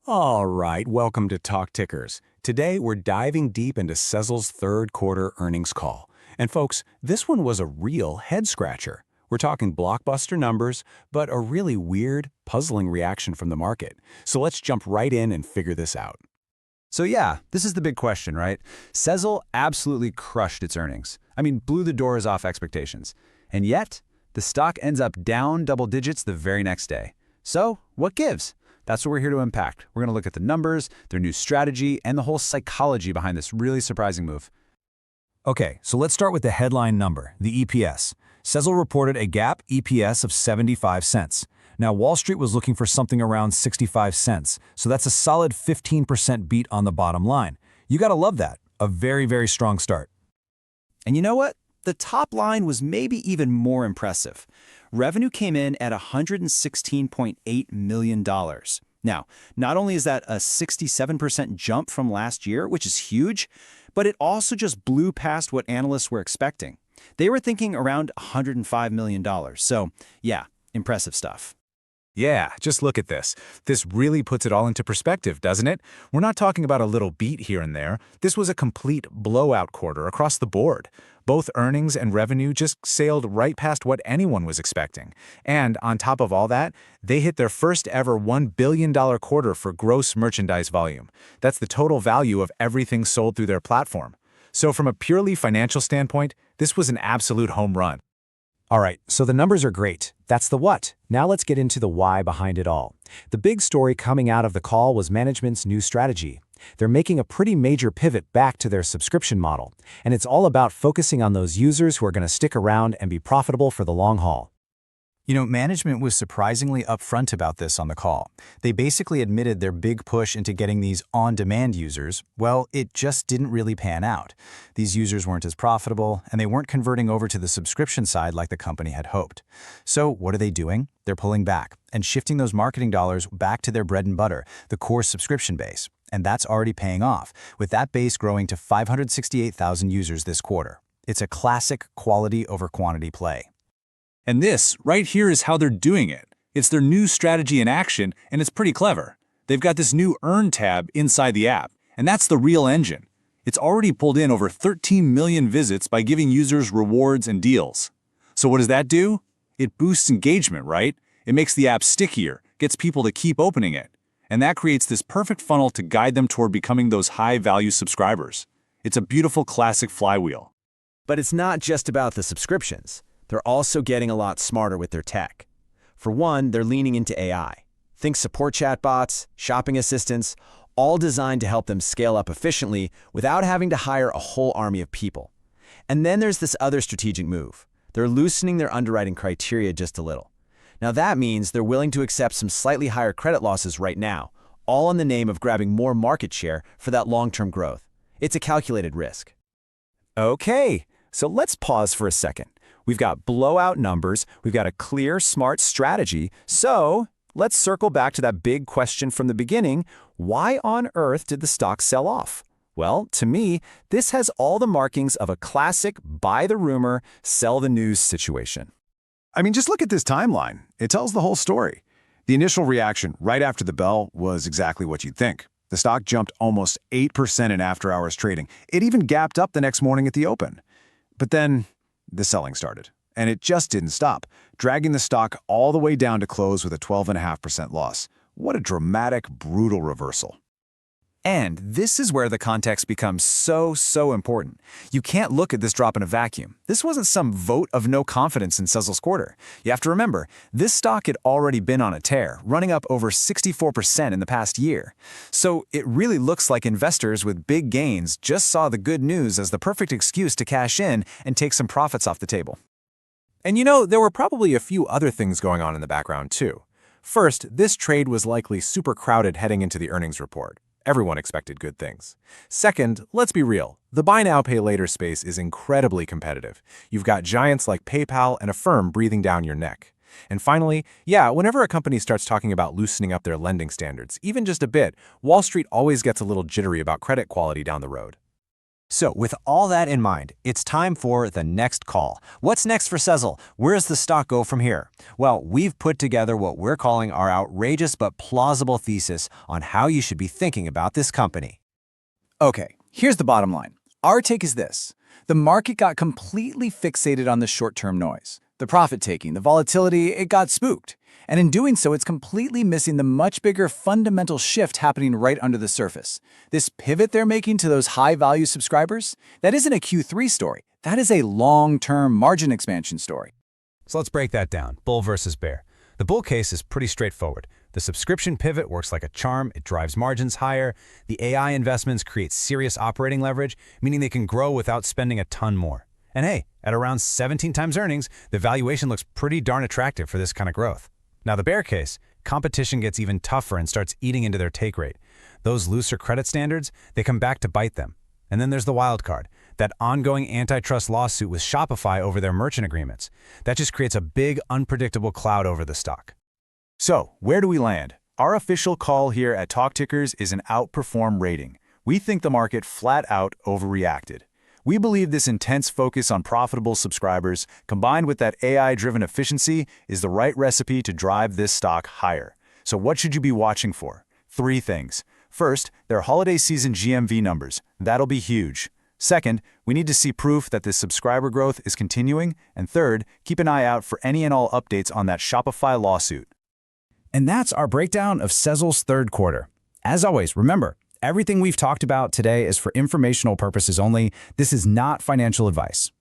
All right, welcome to Talk Tickers. Today, we're diving deep into Sezzle's third quarter earnings call. And folks, this one was a real head-scratcher. We're talking blockbuster numbers, but a really weird, puzzling reaction from the market. So let's jump right in and figure this out. So yeah, this is the big question, right? Sezzle absolutely crushed its earnings. I mean, blew the doors off expectations. And yet, the stock ends up down double digits the very next day. So what gives? That's what we're here to unpack. We're going to look at the numbers, their new strategy, and the whole psychology behind this really surprising move. Okay, so let's start with the headline number, the EPS. Sezzle reported a GAAP EPS of 75 cents. Now, Wall Street was looking for something around 65 cents, so that's a solid 15% beat on the bottom line. You gotta love that. A very, very strong start. And you know what? The top line was maybe even more impressive. Revenue came in at $116.8 million. Now, not only is that a 67% jump from last year, which is huge, but it also just blew past what analysts were expecting. They were thinking around $105 million. So, yeah, impressive stuff. Yeah, just look at this. This really puts it all into perspective, doesn't it? We're not talking about a little beat here and there. This was a complete blowout quarter across the board. Both earnings and revenue just sailed right past what anyone was expecting. And on top of all that, they hit their first ever $1 billion quarter for gross merchandise volume. That's the total value of everything sold through their platform. So from a purely financial standpoint, this was an absolute home run. All right, so the numbers are great. That's the what. Now let's get into the why behind it all. The big story coming out of the call was management's new strategy. They're making a pretty major pivot back to their subscription model, and it's all about focusing on those users who are going to stick around and be profitable for the long haul. You know, management was surprisingly upfront about this on the call. They basically admitted their big push into getting these on-demand users, well, it just didn't really pan out. These users weren't as profitable, and they weren't converting over to the subscription side like the company had hoped. So what are they doing? They're pulling back and shifting those marketing dollars back to their bread and butter, the core subscription base. And that's already paying off, with that base growing to 568,000 users this quarter. It's a classic quality over quantity play. And this, right here, is how they're doing it. It's their new strategy in action, and it's pretty clever. They've got this new Earn tab inside the app, and that's the real engine. It's already pulled in over 13 million visits by giving users rewards and deals. So what does that do? It boosts engagement, right? It makes the app stickier, gets people to keep opening it. And that creates this perfect funnel to guide them toward becoming those high-value subscribers. It's a beautiful classic flywheel. But it's not just about the subscriptions. They're also getting a lot smarter with their tech. For one, they're leaning into AI. Think support chatbots, shopping assistants, all designed to help them scale up efficiently without having to hire a whole army of people. And then there's this other strategic move. They're loosening their underwriting criteria just a little. Now that means they're willing to accept some slightly higher credit losses right now, all in the name of grabbing more market share for that long-term growth. It's a calculated risk. Okay, so let's pause for a second. We've got blowout numbers, we've got a clear, smart strategy, so let's circle back to that big question from the beginning. Why on earth did the stock sell off? Well, to me, this has all the markings of a classic buy the rumor, sell the news situation. I mean, just look at this timeline. It tells the whole story. The initial reaction right after the bell was exactly what you'd think. The stock jumped almost 8% in after-hours trading. It even gapped up the next morning at the open. But then the selling started, and it just didn't stop, dragging the stock all the way down to close with a 12.5% loss. What a dramatic, brutal reversal. And this is where the context becomes so important. You can't look at this drop in a vacuum. This wasn't some vote of no confidence in Sezzle's quarter. You have to remember, this stock had already been on a tear, running up over 64% in the past year. So it really looks like investors with big gains just saw the good news as the perfect excuse to cash in and take some profits off the table. And you know, there were probably a few other things going on in the background, too. First, this trade was likely super crowded heading into the earnings report. Everyone expected good things. Second, let's be real. The buy now, pay later space is incredibly competitive. You've got giants like PayPal and Affirm breathing down your neck. And finally, yeah, whenever a company starts talking about loosening up their lending standards, even just a bit, Wall Street always gets a little jittery about credit quality down the road. So with all that in mind, it's time for the next call. What's next for Sezzle? Where does the stock go from here? Well, we've put together what we're calling our outrageous but plausible thesis on how you should be thinking about this company. Okay, here's the bottom line. Our take is this. The market got completely fixated on the short-term noise. The profit-taking, the volatility, it got spooked. And in doing so, it's completely missing the much bigger fundamental shift happening right under the surface. This pivot they're making to those high-value subscribers, that isn't a Q3 story. That is a long-term margin expansion story. So let's break that down, bull versus bear. The bull case is pretty straightforward. The subscription pivot works like a charm, it drives margins higher. The AI investments create serious operating leverage, meaning they can grow without spending a ton more. And hey, at around 17 times earnings, the valuation looks pretty darn attractive for this kind of growth. Now the bear case, competition gets even tougher and starts eating into their take rate. Those looser credit standards, they come back to bite them. And then there's the wild card, that ongoing antitrust lawsuit with Shopify over their merchant agreements. That just creates a big, unpredictable cloud over the stock. So, where do we land? Our official call here at Talk Tickers is an outperform rating. We think the market flat out overreacted. We believe this intense focus on profitable subscribers, combined with that AI-driven efficiency, is the right recipe to drive this stock higher. So what should you be watching for? 3 things. First, their holiday season GMV numbers. That'll be huge. Second, we need to see proof that this subscriber growth is continuing. And third, keep an eye out for any and all updates on that Shopify lawsuit. And that's our breakdown of Sezzle's third quarter. As always, remember, everything we've talked about today is for informational purposes only. This is not financial advice.